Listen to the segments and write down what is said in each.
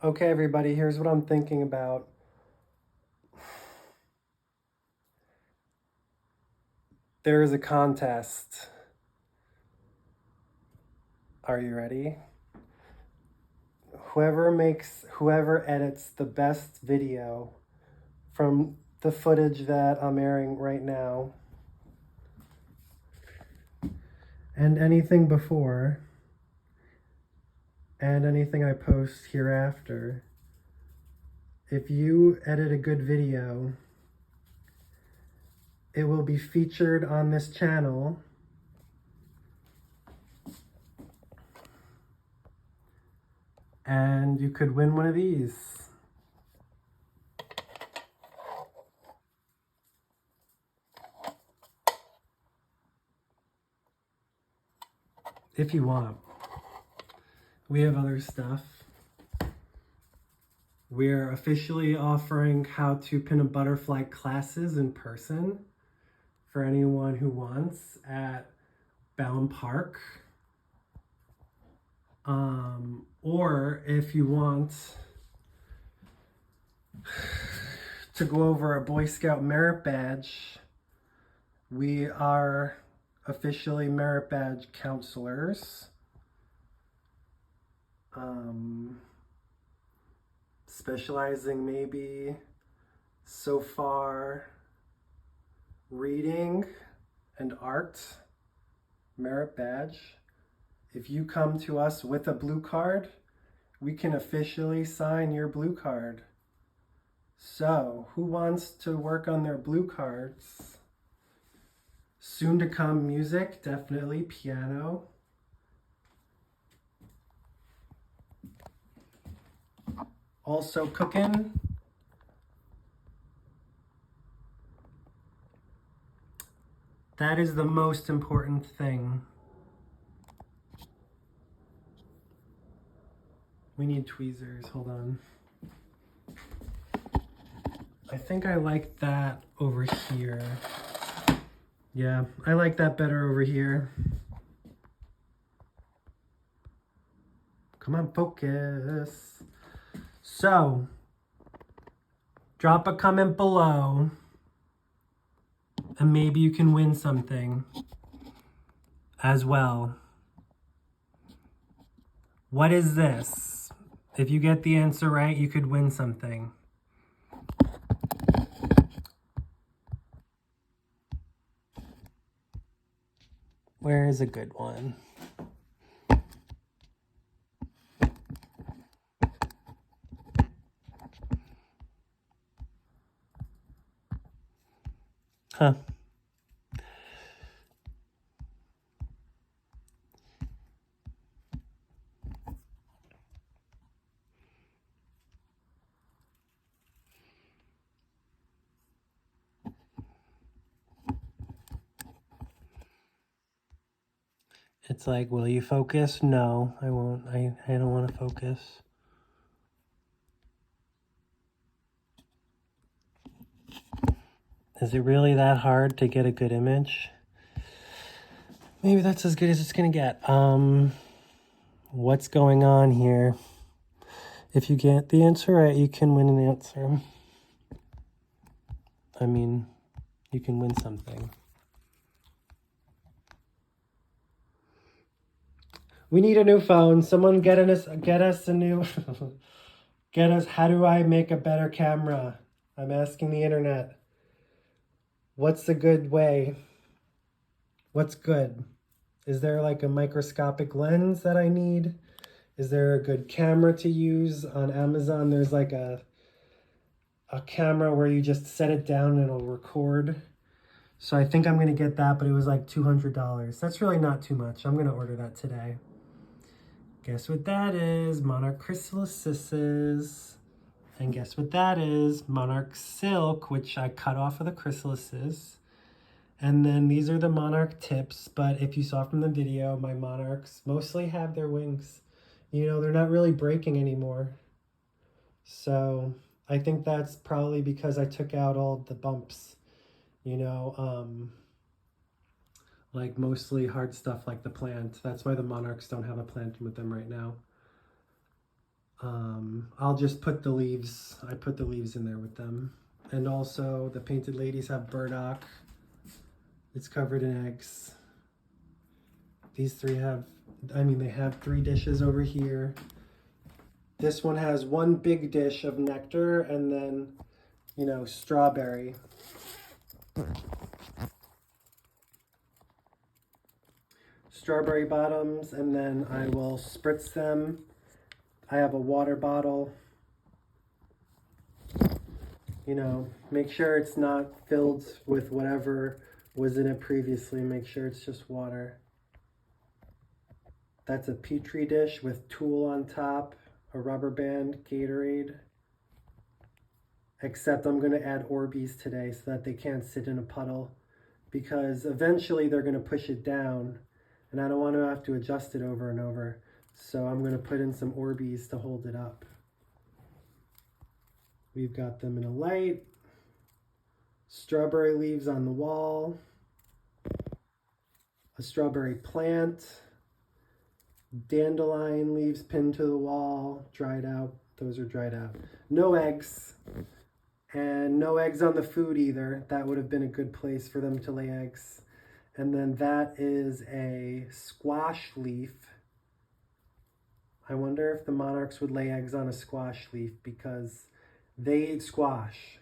Okay, everybody, here's what I'm thinking about. There is a contest. Are you ready? Whoever edits the best video from the footage that I'm airing right now and anything before and anything I post hereafter, if you edit a good video, it will be featured on this channel and you could win one of these. If you want. We have other stuff. We're officially offering how to pin a butterfly classes in person for anyone who wants at Ballum Park. Or if you want to go over a Boy Scout merit badge, we are officially merit badge counselors. Specializing maybe so far reading and art merit badge. If you come to us with a blue card, we can officially sign your blue card. So, who wants to work on their blue cards? Soon to come music, definitely piano. Also cooking. That is the most important thing. We need tweezers, hold on. I think I like that over here. Yeah, I like that better over here. Come on, focus. So, drop a comment below and maybe you can win something as well. What is this? If you get the answer right, you could win something. Where is a good one? Huh. It's like, will you focus? No, I won't. I don't want to focus. Is it really that hard to get a good image? Maybe that's as good as it's gonna get. What's going on here? If you get the answer right, you can win an answer. I mean, you can win something. We need a new phone. Someone get us a new how do I make a better camera? I'm asking the internet. What's a good way? What's good? Is there like a microscopic lens that I need? Is there a good camera to use? On Amazon, there's like a camera where you just set it down and it'll record. So I think I'm going to get that, but it was like $200. That's really not too much. I'm going to order that today. Guess what that is? Monarch chrysalises. And guess what that is? Monarch silk, which I cut off of the chrysalises. And then these are the monarch tips, but if you saw from the video, my monarchs mostly have their wings. You know, they're not really breaking anymore. So I think that's probably because I took out all the bumps, you know, like mostly hard stuff like the plant. That's why the monarchs don't have a plant with them right now. I'll just put the leaves, I put the leaves in there with them. And also the painted ladies have burdock. It's covered in eggs. These three have, they have 3 dishes over here. This one has 1 big dish of nectar and then, strawberry. Strawberry bottoms, and then I will spritz them. I have a water bottle. Make sure it's not filled with whatever was in it previously. Make sure it's just water. That's a Petri dish with tulle on top, a rubber band, Gatorade. Except I'm going to add Orbeez today so that they can't sit in a puddle, because eventually they're going to push it down and I don't want to have to adjust it over and over. So I'm going to put in some Orbeez to hold it up. We've got them in a light. Strawberry leaves on the wall. A strawberry plant. Dandelion leaves pinned to the wall. Dried out. Those are dried out. No eggs. And no eggs on the food either. That would have been a good place for them to lay eggs. And then that is a squash leaf. I wonder if the monarchs would lay eggs on a squash leaf, because they ate squash.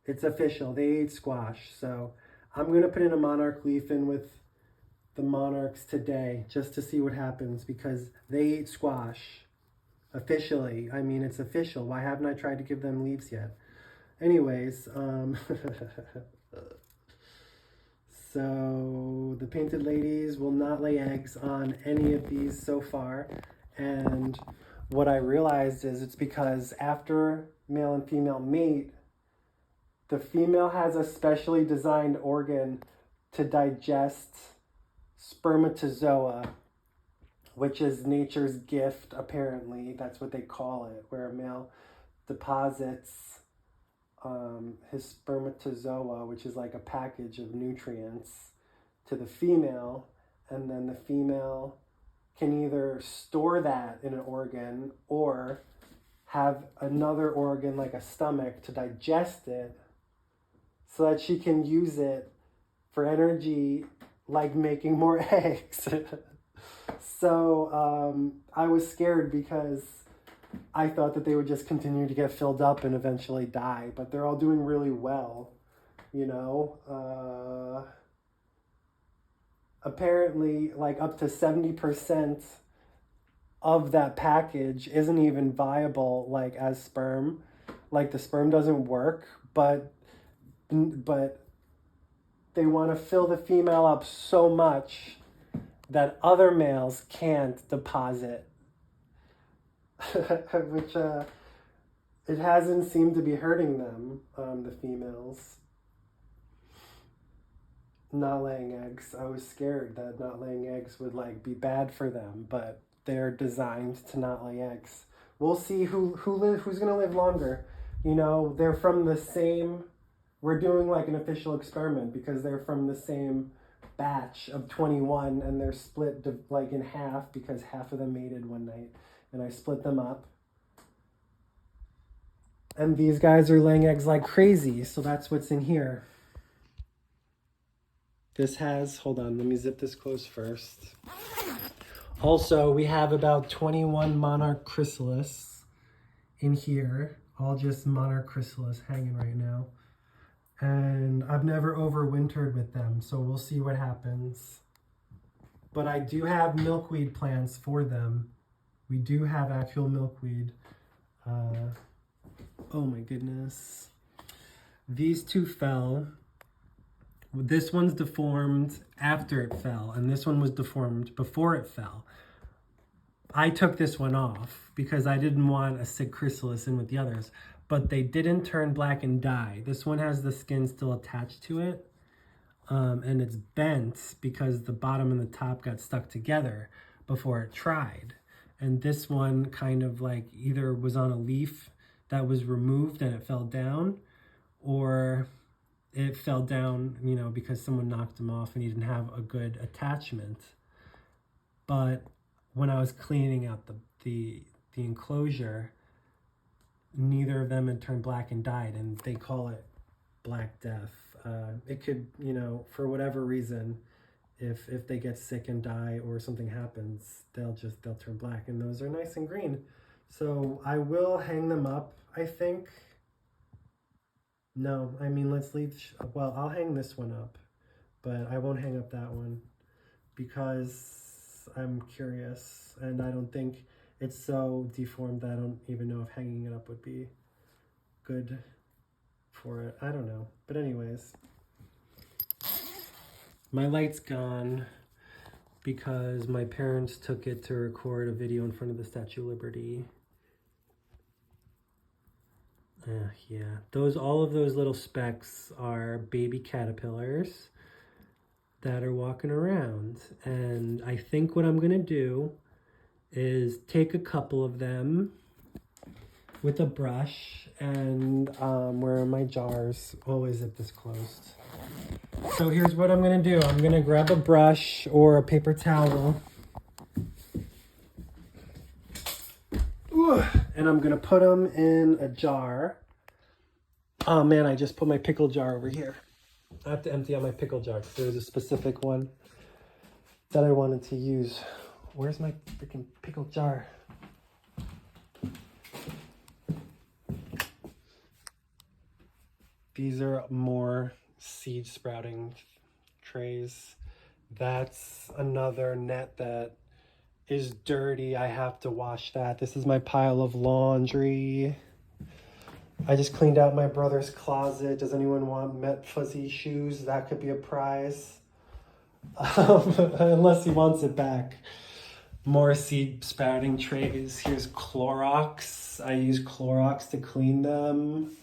It's official, they ate squash. So I'm going to put in a monarch leaf in with the monarchs today just to see what happens, because they ate squash. Officially. It's official. Why haven't I tried to give them leaves yet? Anyways, so the painted ladies will not lay eggs on any of these so far. And what I realized is it's because after male and female mate, the female has a specially designed organ to digest spermatozoa, which is nature's gift, apparently. That's what they call it, where a male deposits his spermatozoa, which is like a package of nutrients, to the female, and then the female can either store that in an organ or have another organ like a stomach to digest it so that she can use it for energy, like making more eggs. So I was scared because I thought that they would just continue to get filled up and eventually die, but they're all doing really well, apparently like up to 70% of that package isn't even viable, like as sperm. Like the sperm doesn't work, but they want to fill the female up so much that other males can't deposit. Which it hasn't seemed to be hurting them, the females. Not laying eggs. I was scared that not laying eggs would be bad for them, but they're designed to not lay eggs. We'll see who's gonna live longer. They're from the same. We're doing an official experiment because they're from the same batch of 21, and they're split in half because half of them mated one night, and I split them up. And these guys are laying eggs like crazy, so that's what's in here. This has, hold on, let me zip this close first. Also, we have about 21 monarch chrysalis in here, all just monarch chrysalis hanging right now. And I've never overwintered with them, so we'll see what happens. But I do have milkweed plants for them. We do have actual milkweed. Oh my goodness. These two fell. This one's deformed after it fell, and this one was deformed before it fell. I took this one off because I didn't want a sick chrysalis in with the others, but they didn't turn black and die. This one has the skin still attached to it, and it's bent because the bottom and the top got stuck together before it tried. And this one kind of either was on a leaf that was removed and it fell down, or it fell down, because someone knocked him off and he didn't have a good attachment. But when I was cleaning out the enclosure, neither of them had turned black and died, and they call it Black Death. It could, you know, for whatever reason, if they get sick and die or something happens, they'll turn black, and those are nice and green. So I will hang them up, I think. No, I mean, let's leave, well, I'll hang this one up, but I won't hang up that one because I'm curious, and I don't think it's so deformed that I don't even know if hanging it up would be good for it. I don't know. But anyways, my light's gone because my parents took it to record a video in front of the Statue of Liberty. Yeah, all of those little specks are baby caterpillars that are walking around. And I think what I'm gonna do is take a couple of them with a brush, and where are my jars? Always at this closed. So here's what I'm gonna do. I'm gonna grab a brush or a paper towel. And I'm gonna put them in a jar. Oh man, I just put my pickle jar over here. I have to empty out my pickle jar because there was a specific one that I wanted to use. Where's my freaking pickle jar? These are more seed sprouting trays. That's another net that is dirty. I have to wash that. This is my pile of laundry. I just cleaned out my brother's closet. Does anyone want Met Fuzzy shoes? That could be a prize. Unless he wants it back. More seed sprouting trays. Here's Clorox. I use Clorox to clean them.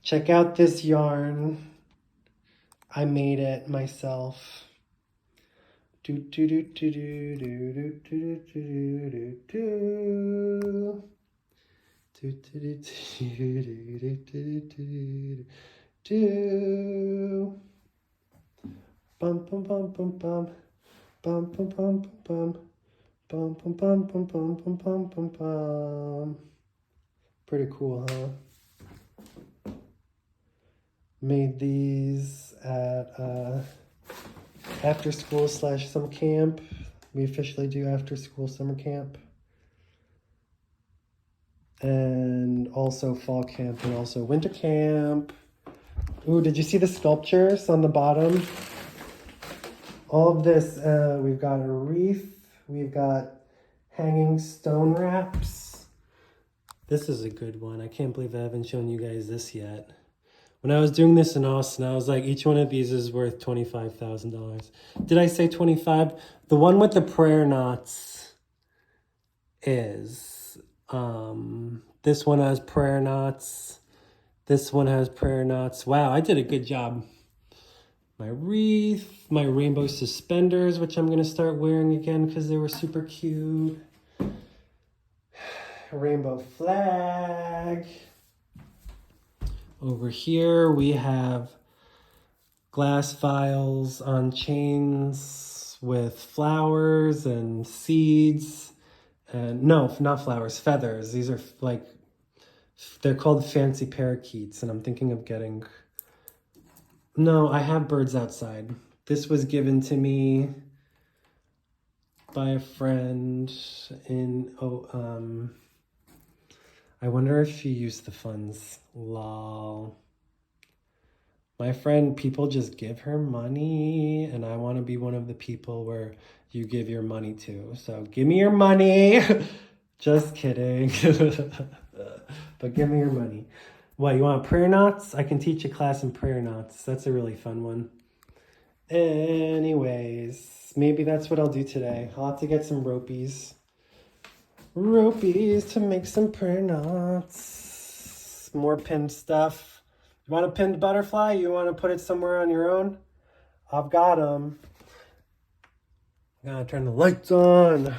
Check out this yarn. I made it myself. Do do do do do do do do do do do do do. Bum bum bum bum bum bum bum bum bum bum bum bum bum bum bum bum bum bum. Pretty cool, huh? Made these at after school / summer camp. We officially do after school summer camp. And also fall camp and also winter camp. Ooh, did you see the sculptures on the bottom? All of this, we've got a wreath. We've got hanging stone wraps. This is a good one. I can't believe I haven't shown you guys this yet. When I was doing this in Austin, I was like, each one of these is worth $25,000. Did I say 25? The one with the prayer knots is, this one has prayer knots. This one has prayer knots. Wow, I did a good job. My wreath, my rainbow suspenders, which I'm going to start wearing again because they were super cute. Rainbow flag. Over here we have glass vials on chains with flowers and seeds. And no, not flowers, feathers. These are like, they're called fancy parakeets, and I'm thinking of getting... No, I have birds outside. This was given to me by a friend in, I wonder if she used the funds. Lol. My friend, people just give her money, and I want to be one of the people where you give your money to. So give me your money. Just kidding. But give me your money. What, you want prayer knots? I can teach a class in prayer knots. That's a really fun one. Anyways, maybe that's what I'll do today. I'll have to get some ropies. Ropies to make some prayer knots. More pinned stuff. You want a pinned butterfly? You want to put it somewhere on your own? I've got them. I'm gonna turn the lights on.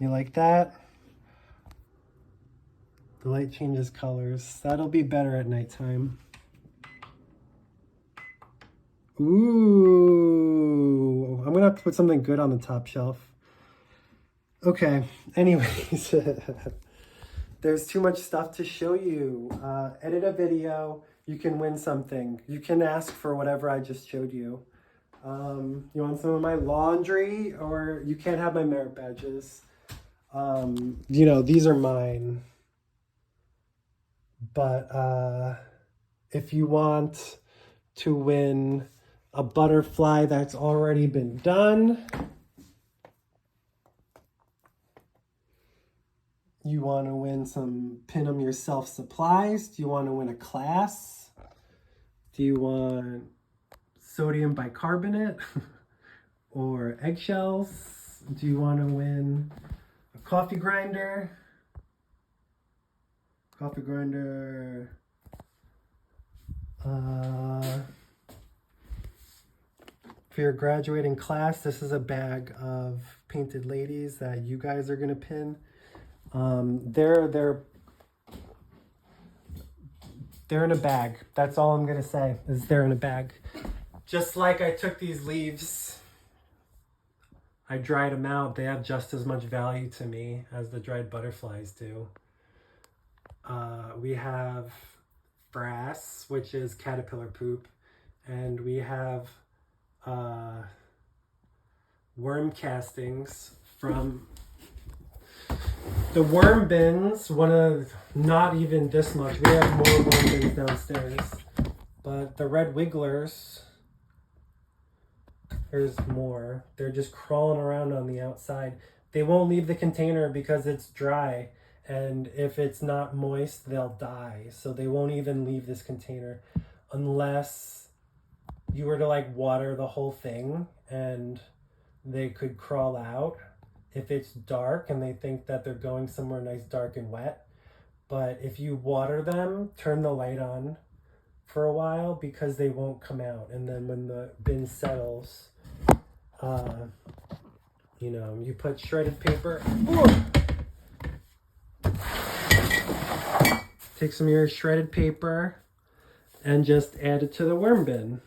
You like that? The light changes colors. That'll be better at nighttime. Ooh, I'm gonna have to put something good on the top shelf. Okay, anyways, there's too much stuff to show you. Edit a video, you can win something. You can ask for whatever I just showed you. You want some of my laundry, or you can't have my merit badges. You know, these are mine. But if you want to win a butterfly that's already been done, you want to win some pin them yourself supplies, do you want to win a class, do you want sodium bicarbonate or eggshells, do you want to win a coffee grinder, for your graduating class, this is a bag of painted ladies that you guys are gonna pin. They're in a bag. That's all I'm gonna say, is they're in a bag. Just like I took these leaves, I dried them out. They have just as much value to me as the dried butterflies do. We have brass, which is caterpillar poop, and we have worm castings from the worm bins. Not even this much. We have more worm bins downstairs, but the red wigglers, there's more. They're just crawling around on the outside. They won't leave the container because it's dry, and if it's not moist, they'll die. So they won't even leave this container unless you were to like water the whole thing, and they could crawl out if it's dark and they think that they're going somewhere nice, dark and wet. But if you water them, turn the light on for a while, because they won't come out. And then when the bin settles, you know, you put shredded paper. Take some of your shredded paper and just add it to the worm bin.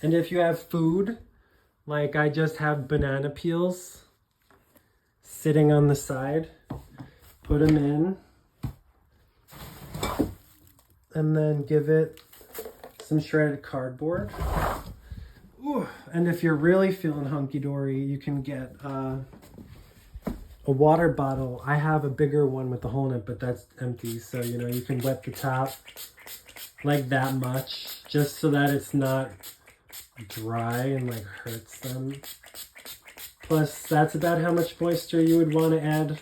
And if you have food, like I just have banana peels sitting on the side, put them in, and then give it some shredded cardboard. Ooh. And if you're really feeling hunky-dory, you can get a water bottle. I have a bigger one with a hole in it, but that's empty. So, you know, you can wet the top like that much, just so that it's not dry and like hurts them. Plus, that's about how much moisture you would want to add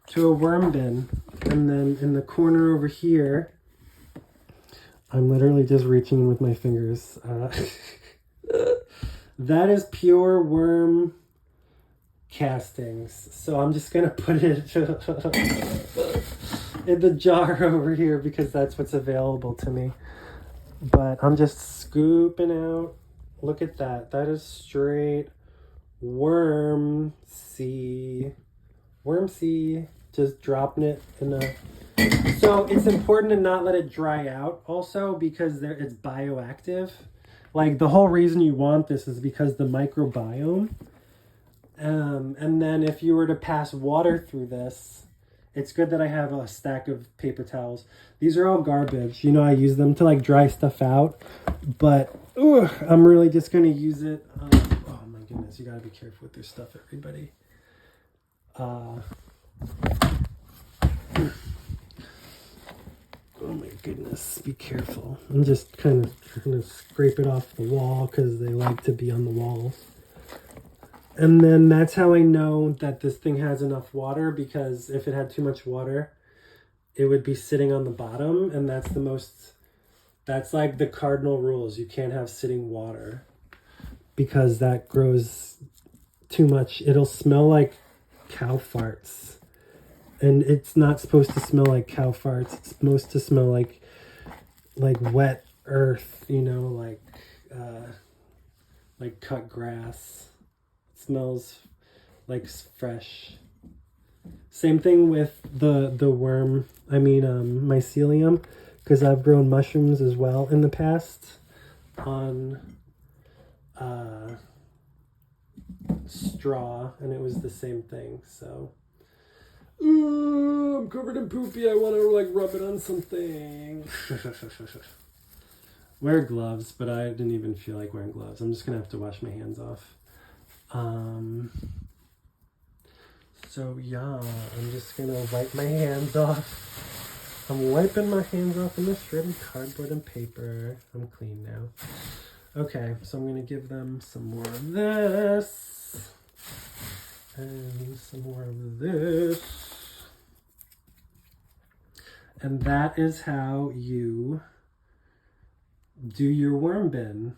to a worm bin. And then in the corner over here, I'm literally just reaching in with my fingers. That is pure worm castings. So I'm just gonna put it in the jar over here because that's what's available to me. But I'm just scooping out. Look at that. That is straight worm seed. Just dropping it in the... So it's important to not let it dry out also, because it's bioactive. Like the whole reason you want this is because the microbiome. And then if you were to pass water through this, it's good that I have a stack of paper towels. These are all garbage. You know, I use them to like dry stuff out, but I'm really just going to use it. Oh my goodness, you got to be careful with your stuff, everybody. Oh my goodness, be careful. I'm just kind of going to scrape it off the wall because they like to be on the walls. And then that's how I know that this thing has enough water, because if it had too much water, it would be sitting on the bottom, and that's like the cardinal rules. You can't have sitting water because that grows too much. It'll smell like cow farts. And it's not supposed to smell like cow farts. It's supposed to smell like wet earth, you know, like cut grass. It smells like fresh. Same thing with the worm, mycelium, because I've grown mushrooms as well in the past on straw, and it was the same thing. So, ooh, I'm covered in poopy. I want to like rub it on something. Wear gloves, but I didn't even feel like wearing gloves. I'm just gonna have to wash my hands off. So yeah, I'm just gonna wipe my hands off. I'm wiping my hands off in this shredded cardboard and paper. I'm clean now. Okay, so I'm gonna give them some more of this. And some more of this. And that is how you do your worm bin.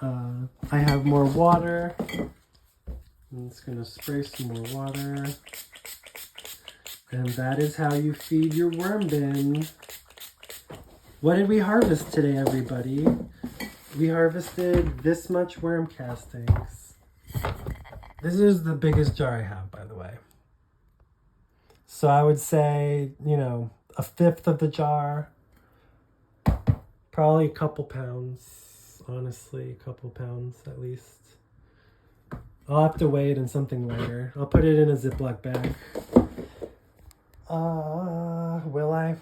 I have more water. I'm just gonna spray some more water. And that is how you feed your worm bin. What did we harvest today, everybody? We harvested this much worm castings. This is the biggest jar I have, by the way. So I would say, you know, a fifth of the jar. Probably a couple pounds. Honestly, a couple pounds at least. I'll have to weigh it in something lighter. I'll put it in a Ziploc bag. Will I?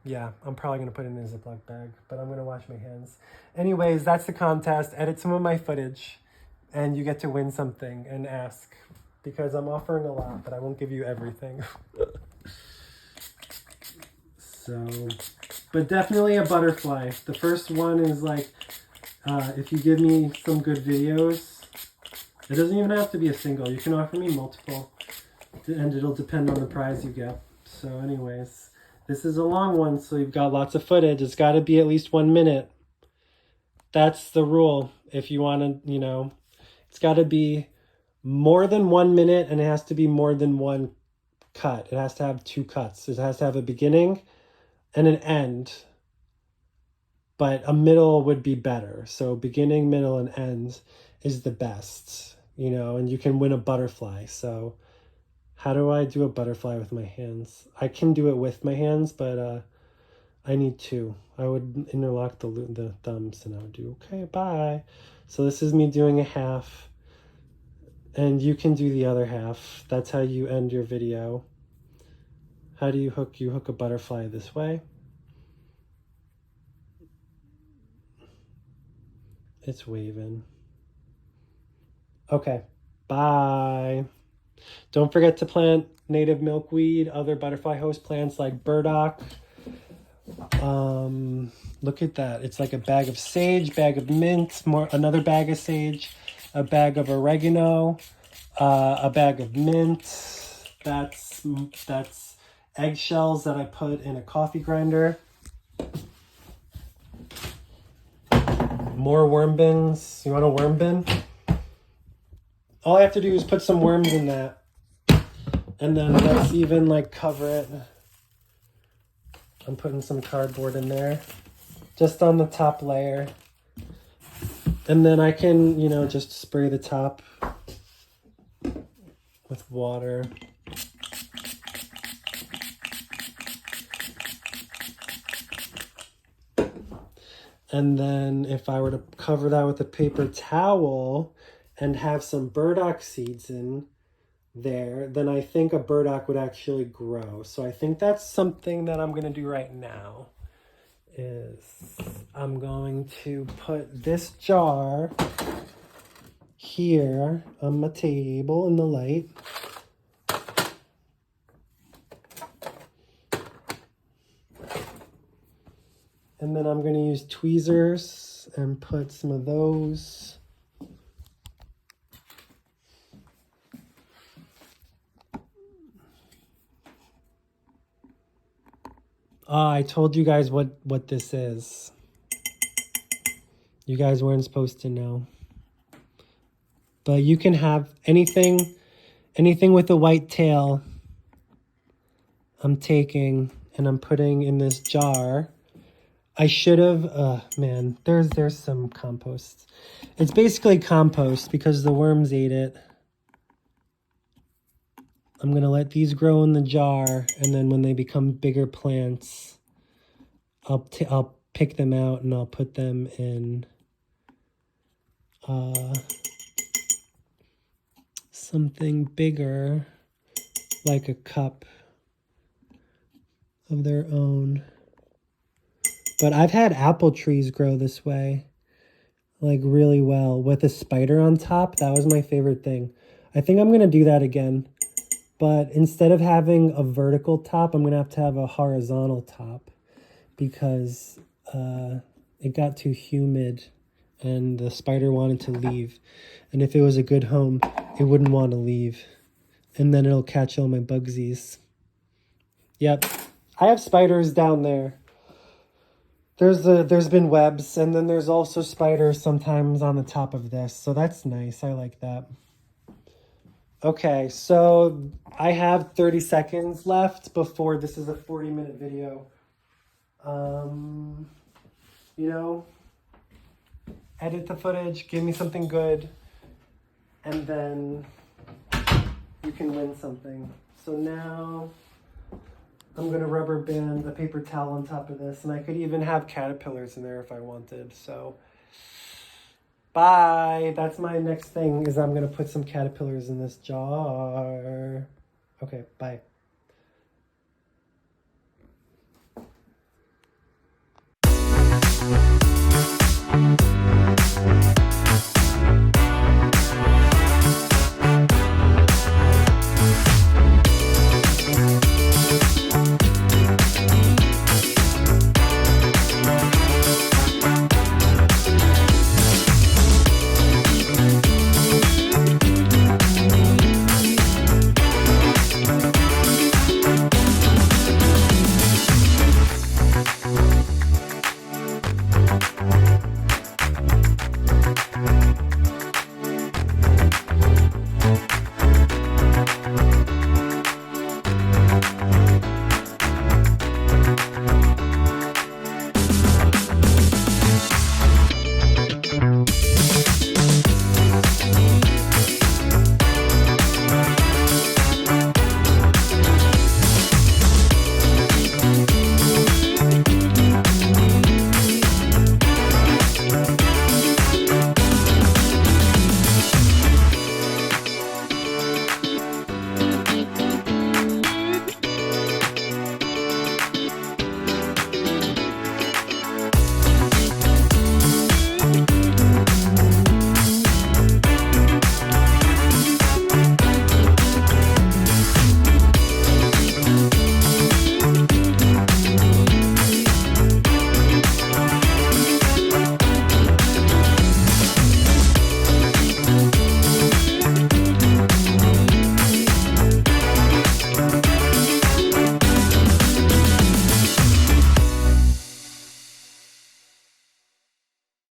Yeah, I'm probably going to put it in a Ziploc bag, but I'm going to wash my hands. Anyways, that's the contest. Edit some of my footage, and you get to win something and ask, because I'm offering a lot, but I won't give you everything. So, but definitely a butterfly. The first one is like, if you give me some good videos, it doesn't even have to be a single. You can offer me multiple, and it'll depend on the prize you get. So anyways, this is a long one, so you've got lots of footage. It's got to be at least 1 minute. That's the rule. If you want to, you know, it's got to be more than 1 minute, and it has to be more than one cut. It has to have 2 cuts. It has to have a beginning and an end. But a middle would be better. So beginning, middle, and end is the best, you know, and you can win a butterfly. So how do I do a butterfly with my hands? I can do it with my hands, but I need 2. I would interlock the thumbs, and I would do, okay, bye. So this is me doing a half, and you can do the other half. That's how you end your video. How do you hook? You hook a butterfly this way. It's waving. Okay, bye. Don't forget to plant native milkweed, other butterfly host plants like burdock. Look at that. It's like a bag of sage, bag of mint, another bag of sage, a bag of oregano, a bag of mint. That's eggshells that I put in a coffee grinder. More worm bins. You want a worm bin? All I have to do is put some worms in that. And then let's even like cover it. I'm putting some cardboard in there. Just on the top layer. And then I can, you know, just spray the top with water. And then if I were to cover that with a paper towel and have some burdock seeds in there, then I think a burdock would actually grow. So I think that's something that I'm going to do right now. Is I'm going to put this jar here on my table in the light. And then I'm going to use tweezers and put some of those. I told you guys what this is. You guys weren't supposed to know. But you can have anything with a white tail. I'm taking and I'm putting in this jar. I should have, man, there's some compost. It's basically compost because the worms ate it. I'm going to let these grow in the jar, and then when they become bigger plants, I'll pick them out and I'll put them in something bigger, like a cup of their own. But I've had apple trees grow this way, like really well, with a spider on top. That was my favorite thing. I think I'm gonna do that again. But instead of having a vertical top, I'm gonna have to have a horizontal top because it got too humid and the spider wanted to leave. And if it was a good home, it wouldn't want to leave. And then it'll catch all my bugsies. Yep. I have spiders down there. There's been webs, and then there's also spiders sometimes on the top of this. So that's nice. I like that. Okay, so I have 30 seconds left before this is a 40-minute video. You know, edit the footage, give me something good, and then you can win something. So now I'm gonna rubber band a paper towel on top of this, and I could even have caterpillars in there if I wanted. So bye. That's my next thing, is I'm gonna put some caterpillars in this jar. Okay, bye.